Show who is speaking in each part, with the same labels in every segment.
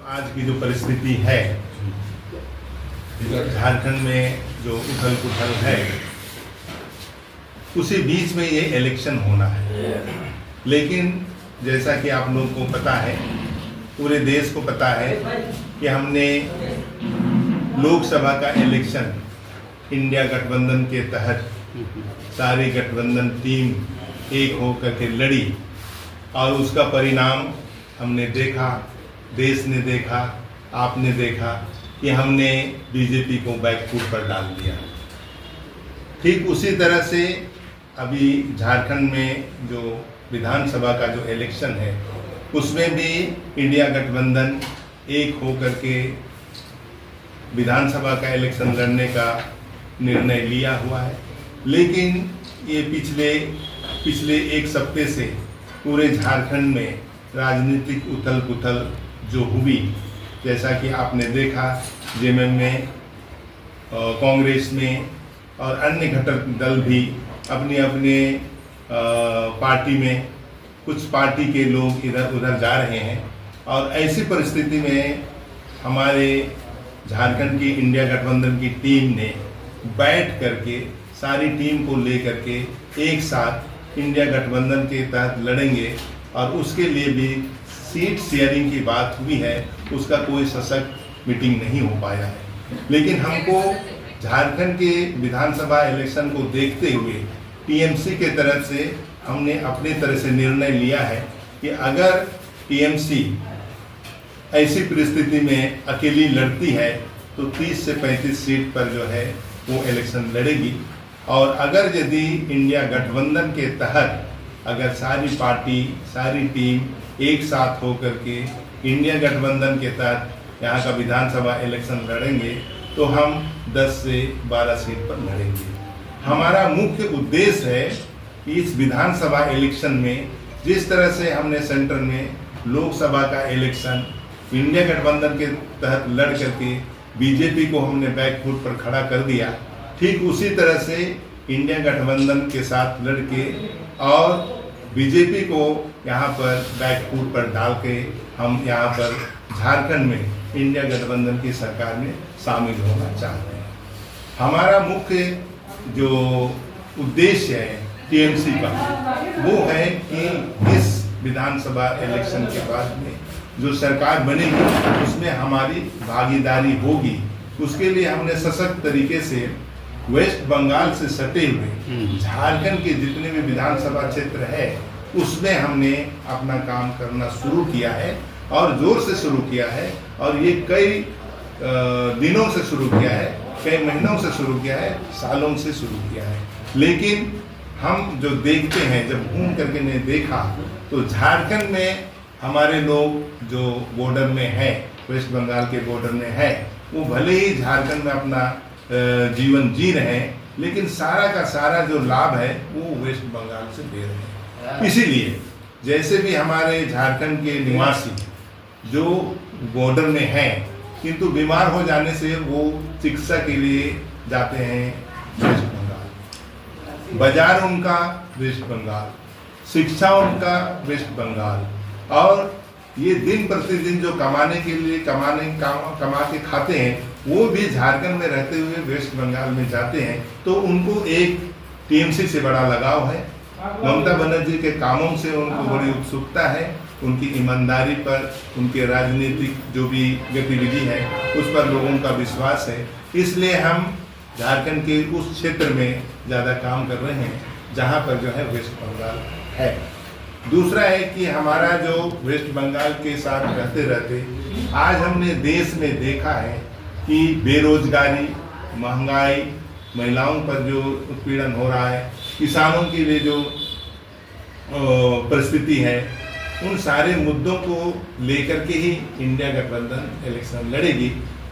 Speaker 1: आज की जो परिस्थिति है झारखंड में, जो उथल पुथल है, उसी बीच में ये इलेक्शन होना है। लेकिन जैसा कि आप लोगों को पता है, पूरे देश को पता है कि हमने लोकसभा का इलेक्शन इंडिया गठबंधन के तहत सारी गठबंधन टीम एक होकर के लड़ी और उसका परिणाम हमने देखा, देश ने देखा, आपने देखा कि हमने बीजेपी को बैकफुट पर डाल दिया। ठीक उसी तरह से अभी झारखंड में जो विधानसभा का जो इलेक्शन है उसमें भी इंडिया गठबंधन एक होकर के विधानसभा का इलेक्शन लड़ने का निर्णय लिया हुआ है। लेकिन ये पिछले एक सप्ताह से पूरे झारखंड में राजनीतिक उथल पुथल जो हुई, जैसा कि आपने देखा जेएमएम में, कांग्रेस में और अन्य घटक दल भी अपने अपने पार्टी में, कुछ पार्टी के लोग इधर उधर जा रहे हैं। और ऐसी परिस्थिति में हमारे झारखंड की इंडिया गठबंधन की टीम ने बैठ करके सारी टीम को लेकर के एक साथ इंडिया गठबंधन के तहत लड़ेंगे और उसके लिए भी सीट शेयरिंग की बात हुई है। उसका कोई सशक्त मीटिंग नहीं हो पाया है। लेकिन हमको झारखंड के विधानसभा इलेक्शन को देखते हुए टीएमसी के तरफ से हमने अपनी तरह से निर्णय लिया है कि अगर टीएमसी ऐसी परिस्थिति में अकेली लड़ती है तो 30 से 35 सीट पर जो है वो इलेक्शन लड़ेगी। और अगर यदि इंडिया गठबंधन के तहत अगर सारी पार्टी, सारी टीम एक साथ होकर के इंडिया गठबंधन के तहत यहाँ का विधानसभा इलेक्शन लड़ेंगे तो हम 10 से 12 सीट पर लड़ेंगे। हमारा मुख्य उद्देश्य है कि इस विधानसभा इलेक्शन में जिस तरह से हमने सेंटर में लोकसभा का इलेक्शन इंडिया गठबंधन के तहत लड़ करके बीजेपी को हमने बैकफुट पर खड़ा कर दिया, ठीक उसी तरह से इंडिया गठबंधन के साथ लड़के और बीजेपी को यहाँ पर बैकफुट पर डाल के हम यहाँ पर झारखंड में इंडिया गठबंधन की सरकार में शामिल होना चाहते हैं। हमारा मुख्य जो उद्देश्य है टीएमसी का वो है कि इस विधानसभा इलेक्शन के बाद में जो सरकार बनेगी उसमें हमारी भागीदारी होगी। उसके लिए हमने सशक्त तरीके से वेस्ट बंगाल से सटे हुए झारखंड के जितने भी विधानसभा क्षेत्र है उसमें हमने अपना काम करना शुरू किया है और जोर से शुरू किया है। और ये कई दिनों से शुरू किया है, कई महीनों से शुरू किया है, सालों से शुरू किया है। लेकिन हम जो देखते हैं, जब घूम करके ने देखा तो झारखंड में हमारे लोग जो बॉर्डर में है, वेस्ट बंगाल के बॉर्डर में है, वो भले ही झारखंड में अपना जीवन जी रहे हैं लेकिन सारा का सारा जो लाभ है वो वेस्ट बंगाल से ले रहे हैं। इसीलिए जैसे भी हमारे झारखंड के निवासी जो बॉर्डर में हैं किंतु बीमार हो जाने से वो चिकित्सा के लिए जाते हैं वेस्ट बंगाल, बाजार उनका वेस्ट बंगाल, शिक्षा उनका वेस्ट बंगाल, और ये दिन प्रतिदिन जो कमाने के लिए कमा के खाते हैं वो भी झारखंड में रहते हुए वेस्ट बंगाल में जाते हैं। तो उनको एक टीएमसी से बड़ा लगाव है, ममता बनर्जी के कामों से उनको बड़ी उत्सुकता है, उनकी ईमानदारी पर, उनके राजनीतिक जो भी गतिविधि है उस पर लोगों का विश्वास है। इसलिए हम झारखंड के उस क्षेत्र में ज़्यादा काम कर रहे हैं जहाँ पर जो है वेस्ट बंगाल है। दूसरा है कि हमारा जो वेस्ट बंगाल के साथ रहते रहते आज हमने देश में देखा है कि बेरोजगारी, महंगाई, महिलाओं पर जो उत्पीड़न हो रहा है, किसानों के लिए जो परिस्थिति है, उन सारे मुद्दों को लेकर के ही इंडिया गठबंधन इलेक्शन लड़ेगी।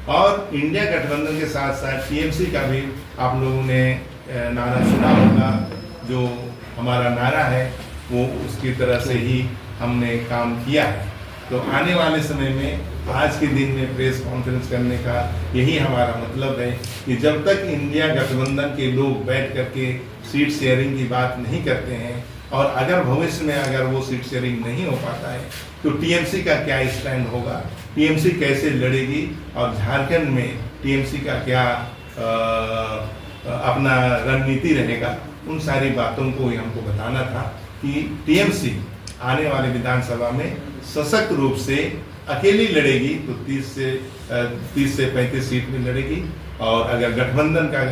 Speaker 1: और इंडिया गठबंधन के साथ साथ टीएमसी का भी आप लोगों ने नारा सुना होगा, जो हमारा नारा है वो उसकी तरह से ही हमने काम किया है। तो आने वाले समय में आज के दिन में प्रेस कॉन्फ्रेंस करने का यही हमारा मतलब है कि जब तक इंडिया गठबंधन के लोग बैठ करके सीट शेयरिंग की बात नहीं करते हैं और अगर भविष्य में अगर वो सीट शेयरिंग नहीं हो पाता है तो टीएमसी का क्या स्टैंड होगा टीएमसी कैसे लड़ेगी और झारखंड में टीएमसी का क्या अपना रणनीति रहेगा, उन सारी बातों को ही हमको बताना था कि टीएमसी आने वाले विधानसभा में सशक्त रूप से अकेली लड़ेगी तो 30 से 35 सीट में लड़ेगी, और अगर गठबंधन का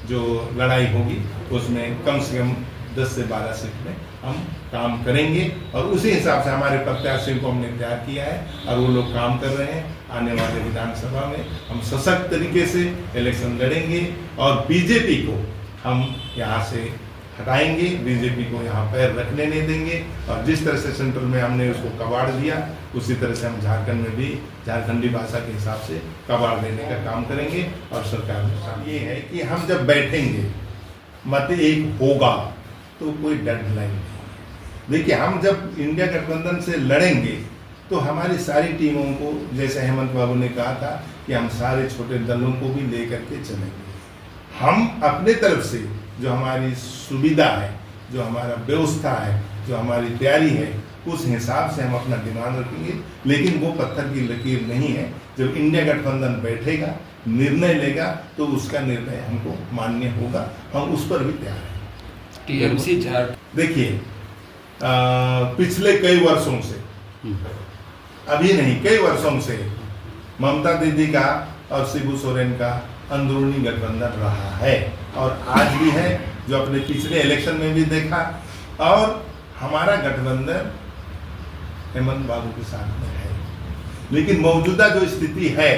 Speaker 1: जो लड़ाई होगी उसमें कम से कम 10 से 12 सीट में हम काम करेंगे। और उसी हिसाब से हमारे प्रत्याशियों को हमने तैयार किया है और वो लोग काम कर रहे हैं। आने वाले विधानसभा में हम सशक्त तरीके से इलेक्शन लड़ेंगे और बीजेपी को हम यहाँ से हटाएंगे, बीजेपी को यहाँ पैर रखने नहीं देंगे। और जिस तरह से सेंट्रल में हमने उसको कबाड़ दिया, उसी तरह से हम झारखंड में भी झारखंडी भाषा के हिसाब से कबाड़ देने का काम करेंगे। और सरकार में ये है कि हम जब बैठेंगे मत एक होगा तो कोई डेडलाइन नहीं। देखिए, हम जब इंडिया गठबंधन से लड़ेंगे तो हमारी सारी टीमों को, जैसे हेमंत बाबू ने कहा था कि हम सारे छोटे दलों को भी लेकर के चलेंगे। हम अपने तरफ से जो हमारी सुविधा है, जो हमारा व्यवस्था है, जो हमारी तैयारी है, उस हिसाब से हम अपना डिमांड रखेंगे। लेकिन वो पत्थर की लकीर नहीं है। जब इंडिया गठबंधन बैठेगा, निर्णय लेगा, तो उसका निर्णय हमको मान्य होगा। हम उस पर भी तैयार हैं।
Speaker 2: टीएमसी
Speaker 1: देखिए, पिछले कई वर्षों से, अभी नहीं कई वर्षों से ममता दीदी का और शिबू सोरेन का अंदरूनी गठबंधन रहा है और आज भी है, जो अपने पिछले इलेक्शन में भी देखा। और हमारा गठबंधन हेमंत बाबू के साथ में है। लेकिन मौजूदा जो स्थिति है,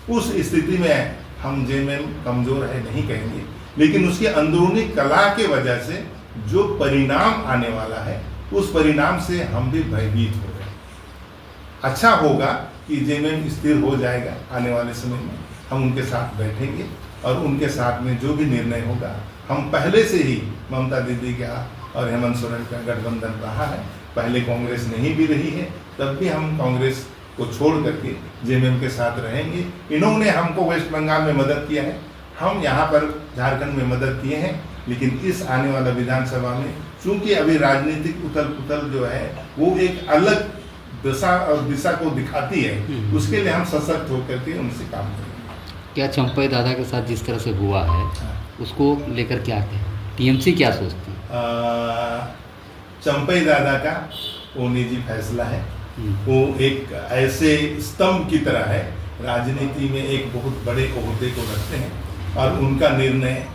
Speaker 1: उस स्थिति में हम जेएमएम कमजोर है नहीं कहेंगे, लेकिन उसकी अंदरूनी कला के वजह से जो परिणाम आने वाला है, उस परिणाम से हम भी भयभीत हो गए। अच्छा होगा कि जेएमएम स्थिर हो जाएगा। आने वाले समय में हम उनके साथ बैठेंगे और उनके साथ में जो भी निर्णय होगा, हम पहले से ही ममता दीदी का और हेमंत सोरेन का गठबंधन रहा है। पहले कांग्रेस नहीं भी रही है, तब भी हम कांग्रेस को छोड़ करके जेएमएम के साथ रहेंगे। इन्होंने हमको वेस्ट बंगाल में मदद किया है, हम यहाँ पर झारखंड में मदद किए हैं। लेकिन इस आने वाला विधानसभा में चूंकि अभी राजनीतिक उथल पुथल जो है वो एक अलग दशा और दिशा को दिखाती है, उसके लिए हम सशक्त होकर के उनसे काम करेंगे।
Speaker 2: क्या चंपई दादा के साथ जिस तरह से हुआ है, उसको लेकर क्या कहें? टीएमसी क्या सोचती है?
Speaker 1: चंपई दादा का वो निजी फैसला है। वो एक ऐसे स्तंभ की तरह है, राजनीति में एक बहुत बड़े ओहदे को रखते हैं और उनका निर्णय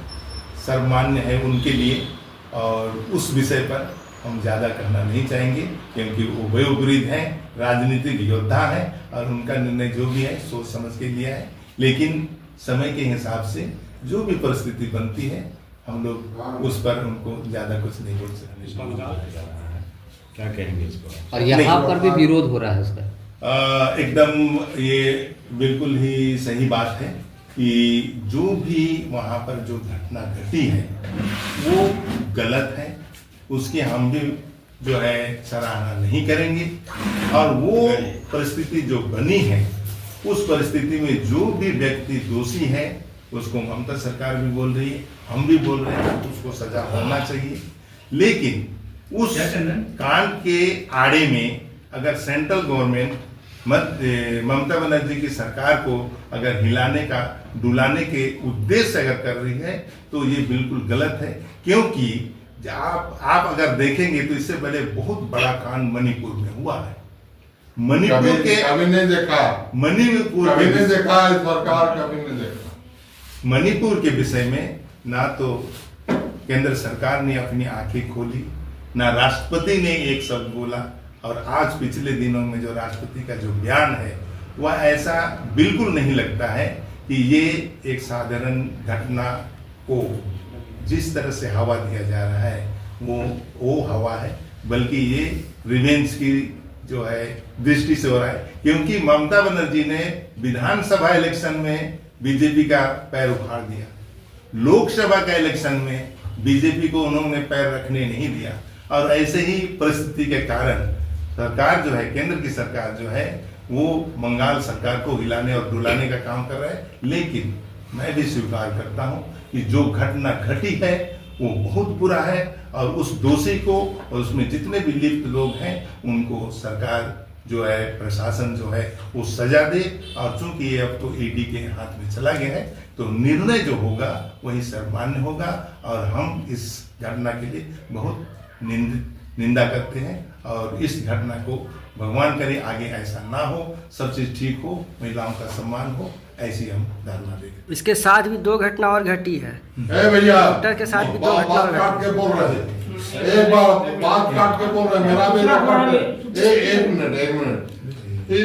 Speaker 1: सर्वमान्य है उनके लिए। और उस विषय पर हम ज़्यादा कहना नहीं चाहेंगे, क्योंकि वो वयोवृद्ध हैं, राजनीतिक योद्धा हैं और उनका निर्णय जो भी है सोच समझ के लिया है। लेकिन समय के हिसाब से जो भी परिस्थिति बनती है, हम लोग उस पर उनको ज़्यादा कुछ नहीं बोल सकते।
Speaker 3: क्या कहेंगे इस पर?
Speaker 2: और यहाँ पर भी विरोध हो रहा है उसका।
Speaker 1: एकदम ये बिल्कुल ही सही बात है कि जो भी वहाँ पर जो घटना घटी है वो गलत है, उसकी हम भी जो है सराहना नहीं करेंगे। और वो परिस्थिति जो बनी है, उस परिस्थिति में जो भी व्यक्ति दोषी है उसको ममता सरकार भी बोल रही है, हम भी बोल रहे हैं, उसको सजा होना चाहिए। लेकिन उस कांड के आड़े में अगर सेंट्रल गवर्नमेंट ममता बनर्जी की सरकार को अगर हिलाने का डुलाने के उद्देश्य से अगर कर रही है तो ये बिल्कुल गलत है। क्योंकि आप अगर देखेंगे तो इससे पहले बहुत बड़ा कांड मणिपुर में हुआ है। मणिपुर के
Speaker 4: कभी नहीं देखा,
Speaker 1: मणिपुर
Speaker 4: कभी नहीं देखा, सरकार कभी नहीं देखा।
Speaker 1: मणिपुर के विषय में ना तो केंद्र सरकार ने अपनी आंखें खोली, ना राष्ट्रपति ने एक शब्द बोला। और आज पिछले दिनों में जो राष्ट्रपति का जो बयान है वह ऐसा बिल्कुल नहीं लगता है कि ये एक साधारण घटना को जिस तरह से हवा दिया जा रहा है वो हवा है, बल्कि ये रिवेंज की जो है दृष्टि से हो रहा है। क्योंकि ममता बनर्जी ने विधानसभा इलेक्शन में बीजेपी का पैर उखाड़ दिया, लोकसभा का इलेक्शन में बीजेपी को उन्होंने पैर रखने नहीं दिया। और ऐसे ही परिस्थिति के कारण सरकार जो है, केंद्र की सरकार जो है, वो बंगाल सरकार को हिलाने और डुलाने का काम कर रहा है। लेकिन मैं भी स्वीकार करता हूं कि जो घटना घटी है वो बहुत बुरा है और उस दोषी को और उसमें जितने भी लिप्त लोग हैं उनको सरकार जो है प्रशासन जो है वो सजा दे। और चूंकि ये अब तो ईडी के हाथ में चला गया है तो निर्णय जो होगा वही सर्वमान्य होगा। और हम इस घटना के लिए बहुत निंदा करते हैं और इस घटना को भगवान करे आगे ऐसा ना हो, सब चीज ठीक हो, महिलाओं का सम्मान हो, ऐसी हम धारणा देंगे।
Speaker 5: इसके साथ भी 2 घटना और घटी है।
Speaker 4: ए भैया,
Speaker 5: डॉक्टर के साथ भी 2 घटना
Speaker 4: बात
Speaker 5: और
Speaker 4: काट के बोल रहे थे, एक बार बात काट के बोल रहे, मेरा भी रिकॉर्ड है। एक मिनट